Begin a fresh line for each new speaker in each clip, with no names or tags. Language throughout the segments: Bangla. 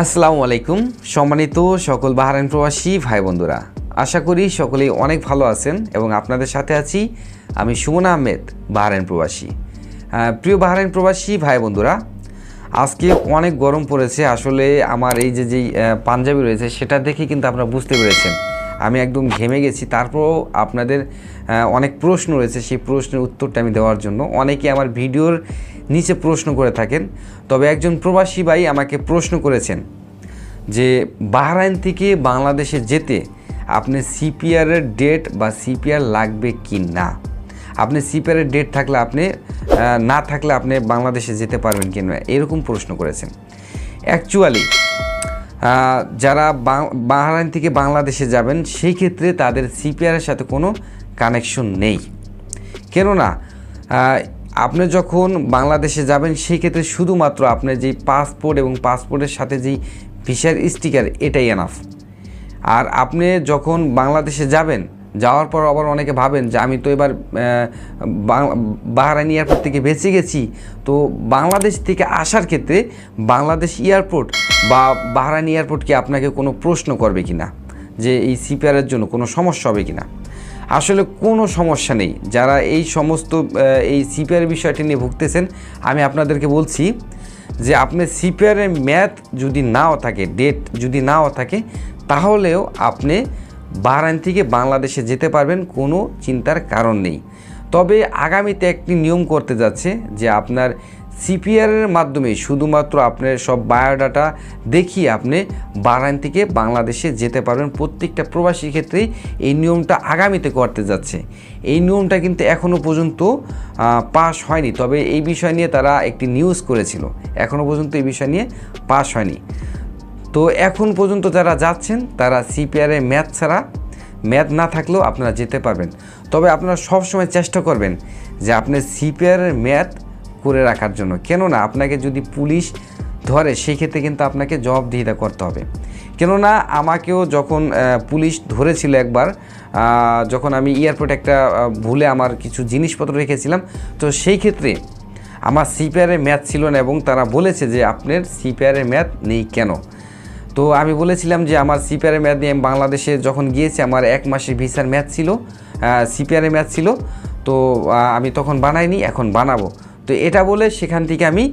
আসসালামু আলাইকুম সম্মানিত সকল বাহরাইন প্রবাসী ভাই বন্ধুরা, আশা করি সকলেই অনেক ভালো আছেন এবং আপনাদের সাথে আছি আমি সুমন আহমেদ, বাহরাইন প্রবাসী। প্রিয় বাহরাইন প্রবাসী ভাই বন্ধুরা, আজকে অনেক গরম পড়েছে। আসলে আমার এই যে পাঞ্জাবি রয়েছে সেটা দেখে কিন্তু আপনারা বুঝতে পেরেছেন আমি একদম ঘেমে গেছি। তারপরও আপনাদের অনেক প্রশ্ন রয়েছে, সেই প্রশ্নের উত্তরটা আমি দেওয়ার জন্য অনেকে আমার ভিডিওর নিচে প্রশ্ন করে থাকেন। তবে একজন প্রবাসী ভাই আমাকে প্রশ্ন করেছেন যে বাহরাইন থেকে বাংলাদেশে যেতে আপনি সিপিআরের ডেট বা সিপিআর লাগবে কি না, আপনি সিপিআরের ডেট থাকলে আপনি না থাকলে আপনি বাংলাদেশে যেতে পারবেন কি না, এরকম প্রশ্ন করেছেন। অ্যাকচুয়ালি যারা বাহরাইন থেকে বাংলাদেশে যাবেন সেই ক্ষেত্রে তাদের সিপিআরের সাথে কোনো কানেকশন নেই। কেননা আপনি যখন বাংলাদেশে যাবেন সেই ক্ষেত্রে শুধুমাত্র আপনার যেই পাসপোর্ট এবং পাসপোর্টের সাথে যেই ভিসার স্টিকার এটাই এনাফ। আর আপনি যখন বাংলাদেশে যাবেন, যাওয়ার পর আবার অনেকে ভাবেন যে আমি তো এবার বাহরাইন এয়ারপোর্ট থেকে বেঁচে গেছি, তো বাংলাদেশ থেকে আসার ক্ষেত্রে বাংলাদেশ এয়ারপোর্ট বা বাহরাইন এয়ারপোর্ট কি আপনাকে কোনো প্রশ্ন করবে কি না যে এই সিপিআরের জন্য কোনো সমস্যা হবে কি না। আসলে কোনো সমস্যা নেই। যারা এই সমস্ত এই সিপিআর বিষয়টি নিয়ে ভুগতেছেন, আমি আপনাদেরকে বলছি যে আপনার সিপিআরের মেয়াদ যদি নাও থাকে, ডেট যদি নাও থাকে, তাহলেও আপনি বাহরাইন থেকে বাংলাদেশে যেতে পারবেন, কোনো চিন্তার কারণ নেই। তবে আগামীতে একটি নিয়ম করতে যাচ্ছে যে আপনার সিপিআরের মাধ্যমে শুধুমাত্র আপনার সব বায়োডাটা দেখিয়ে আপনি বাহরাইন থেকে বাংলাদেশে যেতে পারবেন। প্রত্যেকটা প্রবাসীর ক্ষেত্রেই এই নিয়মটা আগামীতে করতে যাচ্ছে। এই নিয়মটা কিন্তু এখনও পর্যন্ত পাস হয়নি, তবে এই বিষয় নিয়ে তারা একটি নিউজ করেছিল, এখনও পর্যন্ত এই বিষয় নিয়ে পাস হয়নি। তো এখন পর্যন্ত যারা যাচ্ছেন তারা সিপিআরের মেয়াদ ছাড়া, মেয়াদ না থাকলেও আপনারা যেতে পারবেন। তবে আপনারা সবসময় চেষ্টা করবেন যে আপনি সিপিআরের মেয়াদ করে রাখার জন্য। কেননা আপনাকে যদি পুলিশ ধরে সেই ক্ষেত্রে কিন্তু আপনাকে জবাবদিহিতা করতে হবে। কেননা আমাকেও যখন পুলিশ ধরেছিল একবার, যখন আমি এয়ারপোর্টে একটা ভুলে আমার কিছু জিনিসপত্র রেখেছিলাম, তো সেই ক্ষেত্রে আমার সিপিআরের মেয়াদ ছিল না এবং তারা বলেছে যে আপনার সিপিআরের মেয়াদ নেই কেন। তো আমি বলেছিলাম যে আমার সিপিআরের মেয়াদ নিয়ে আমি বাংলাদেশে যখন গিয়েছি আমার 1 মাসের ভিসার মেয়াদ ছিল, সিপিআরের মেয়াদ ছিল, তো আমি তখন বানাইনি, এখন বানাবো। তো এটা বলে সেখান থেকে আমি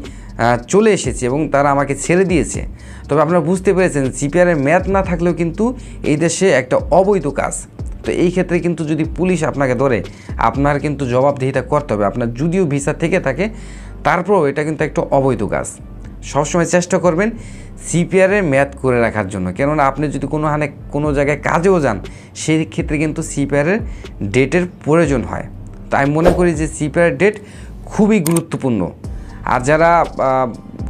চলে এসেছি এবং তারা আমাকে ছেড়ে দিয়েছে। তবে আপনারা বুঝতে পেরেছেন সিপিআরের মেয়াদ না থাকলেও কিন্তু এই দেশে একটা অবৈধ কাজ। তো এই ক্ষেত্রে কিন্তু যদি পুলিশ আপনাকে ধরে আপনার কিন্তু জবাবদিহিতা করতে হবে। আপনার যদিও ভিসা থেকে থাকে তারপরেও এটা কিন্তু একটা অবৈধ কাজ। সবসময় চেষ্টা করবেন সিপিআরের মেয়াদ করে রাখার জন্য। কেননা আপনি যদি কোনো জায়গায় কাজেও যান সেই ক্ষেত্রে কিন্তু সিপিআরের ডেটের প্রয়োজন হয়। তাই আমি মনে করি যে সিপিআর ডেট খুবই গুরুত্বপূর্ণ। আর যারা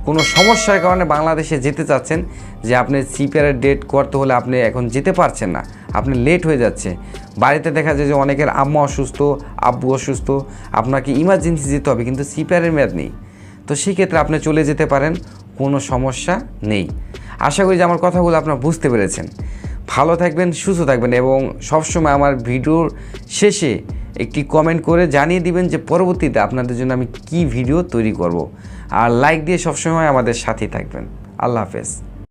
কোনো সমস্যার কারণে বাংলাদেশে যেতে চাচ্ছেন, যে আপনি সিপিআরের ডেট করতে হলে আপনি এখন যেতে পারছেন না, আপনি লেট হয়ে যাচ্ছে, বাড়িতে দেখা যায় যে অনেকের আম্মা অসুস্থ, আব্বু অসুস্থ, আপনাকে ইমার্জেন্সি যেতে হবে কিন্তু সিপিআরের মেয়াদ নেই, তো সেই ক্ষেত্রে আপনি চলে যেতে পারেন, কোনো সমস্যা নেই। আশা করি যে আমার কথাগুলো আপনারা বুঝতে পেরেছেন। ভালো থাকবেন, সুস্থ থাকবেন এবং সবসময় আমার ভিডিওর শেষে একটি কমেন্ট করে জানিয়ে দিবেন যে পরবর্তীতে আপনাদের জন্য আমি কি ভিডিও তৈরি করব। আর লাইক দিয়ে সবসময় আমাদের সাথেই থাকবেন। আল্লাহ হাফেজ।